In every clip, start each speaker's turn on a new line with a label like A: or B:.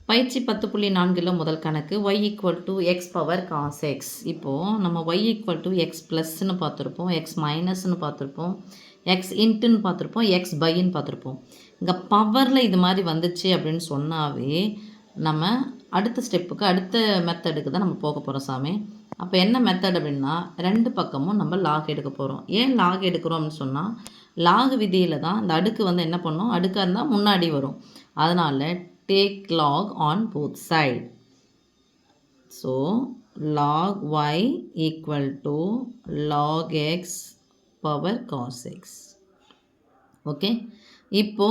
A: பயிற்சி 10.4 முதல் கணக்கு y = x power cos x. இப்போது நம்ம y = x ப்ளஸ்ன்னு பார்த்துருப்போம், x மைனஸ்ன்னு பார்த்துருப்போம், x இன்ட்டுன்னு பார்த்துருப்போம், x பைன்னு பார்த்துருப்போம். இங்கே பவரில் இது மாதிரி வந்துச்சு அப்படின்னு சொன்னாவே நம்ம அடுத்த ஸ்டெப்புக்கு அடுத்த மெத்தடுக்கு தான் நம்ம போக போகிறோம் சாமி. அப்போ என்ன மெத்தட் அப்படின்னா ரெண்டு பக்கமும் நம்ம லாக் எடுக்க போகிறோம். ஏன் லாக் எடுக்கிறோம் அப்படின்னு சொன்னால் லாக் விதியில் தான் இந்த அடுக்கு வந்து என்ன பண்ணோம், அடுக்காக இருந்தால் முன்னாடி வரும். அதனால் take log on both side. So log y = log x power cos x. Okay, இப்போ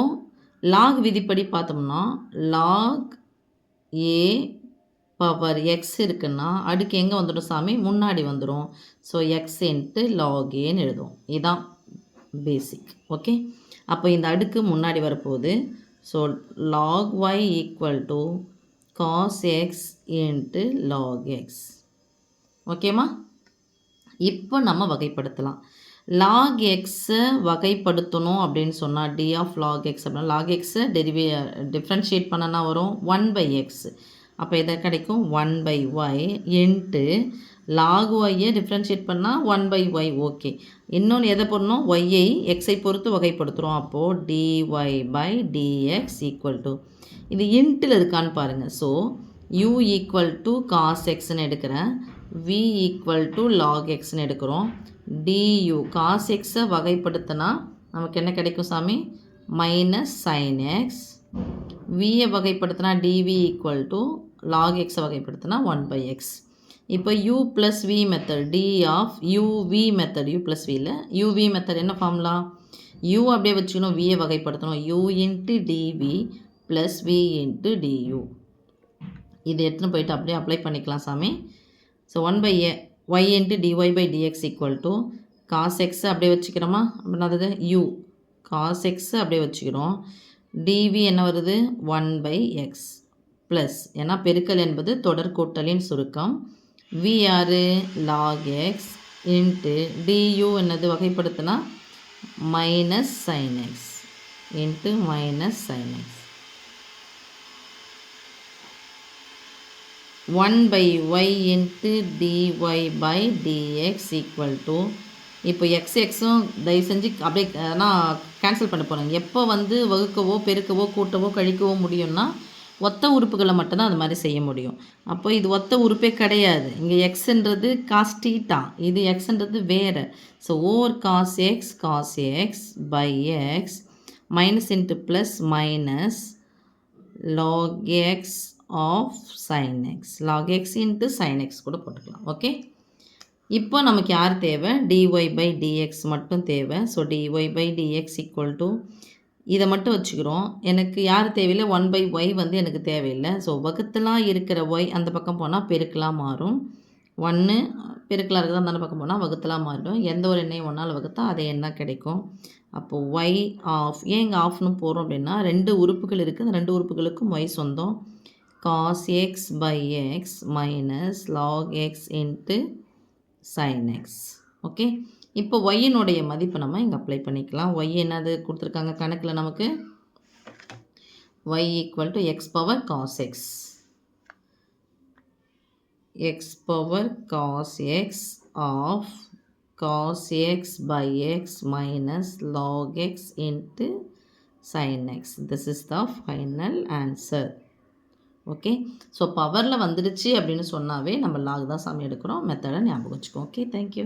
A: log விதிப்படி பார்த்தோம்னா log a பவர் x இருக்குன்னா அடுக்கு எங்கே வந்துடும் சாமி, முன்னாடி வந்துடும். ஸோ x log aன்னு எழுதும். இதுதான் பேசிக். ஓகே, அப்போ இந்த அடுக்கு முன்னாடி வரப்போகுது. So log y = cos x log x. ஓகேம்மா, இப்போ நம்ம வகைப்படுத்தலாம். log x வகைப்படுத்தணும் அப்படின்னு சொன்னால் d of log x அப்படின்னா log x டிஃப்ரென்ஷியேட் பண்ணனா வரும் 1/x. அப்போ இதை கிடைக்கும் 1/y into log y differentiate பண்ணால் 1/y. ஓகே, இன்னொன்று எதை பண்ணணும், y எக்ஸை பொறுத்து வகைப்படுத்துகிறோம். அப்போது dy/dx = இது இன்ட்டில் இருக்கான்னு பாருங்கள். ஸோ u = cos xன்னு எடுக்கிறேன், v = log xன்னு எடுக்கிறோம். du cos xை வகைப்படுத்தினா நமக்கு என்ன கிடைக்கும் சாமி, -sin x. vயை வகைப்படுத்தினா dv = log xை வகைப்படுத்தினா 1/x. இப்போ u + v method d of uv method u + vயில் uv method என்ன ஃபார்முலா, u அப்படியே வச்சுக்கணும், vயை வகைப்படுத்தணும், u × dv + v × du. இது எடுத்துன்னு போயிட்டு அப்படியே அப்ளை பண்ணிக்கலாம் சாமி. So 1/y × dy/dx = cos x அப்படியே வச்சுக்கிறோமா, அப்படின்னா அது u cos x அப்படியே வச்சுக்கிறோம். dv என்ன வருது, 1/x ப்ளஸ், ஏன்னா பெருக்கல் என்பது தொடர் கூட்டலின் சுருக்கம். v யாரு, log x இன்ட்டு du என்னது வகைப்படுத்தினா -sin x into -sin x. 1/y into dy/dx = இப்போ எக்ஸும் தயவு செஞ்சு அப்படியே ஆனால் கேன்சல் பண்ண போகிறாங்க. எப்போ வந்து வகுக்கவோ பெருக்கவோ கூட்டவோ கழிக்கவோ முடியும்னா ஒத்த உறுப்புகளை மட்டும்தான் அது மாதிரி செய்ய முடியும். அப்போ இது ஒத்த உறுப்பே கிடையாது. இங்கே எக்ஸ்ன்றது காஸ் தீட்டா, இது எக்ஸ்ன்றது வேறு. So over cos x by x minus into plus minus log x of sin x, log x into sin x கூட போட்டுக்கலாம். ஓகே, இப்போ நமக்கு யார் தேவை, dy/dx மட்டும் தேவை. ஸோ dy/dx = இதை மட்டும் வச்சுக்கிறோம். எனக்கு யார் தேவையில்லை, 1/y வந்து எனக்கு தேவையில்லை. ஸோ வகுத்தலாக இருக்கிற y அந்த பக்கம் போனால் பெருக்கலாக மாறும், 1 பெருக்கலாக இருக்கிறது அந்த பக்கம் போனால் வகுத்தலாக மாறிடும். எந்த ஒரு எண்ணையும் ஒன்றால் வகுத்தா அதே எண்ணா கிடைக்கும். அப்போது y ஆஃப், ஏன் இங்கே ஆஃப்னு போகிறோம் அப்படின்னா ரெண்டு உறுப்புகள் இருக்குது, அந்த ரெண்டு உறுப்புகளுக்கும் y சொந்தம். cos x/x minus log x into sin x. Okay, இப்போ yனுடைய மதிப்பு நம்ம இங்கே அப்ளை பண்ணிக்கலாம். y என்னது கொடுத்துருக்காங்க கணக்கில் நமக்கு, y = x power cos x, x power cos x of cos x/x minus log x into sin x. This is the final answer. Okay, so பவரில் வந்துடுச்சு அப்படின்னு சொன்னாவே நம்ம லாக் தான் சாமி எடுக்கிறோம். மெத்தடை ஞாபகம் வச்சுக்கோம். Okay, thank you.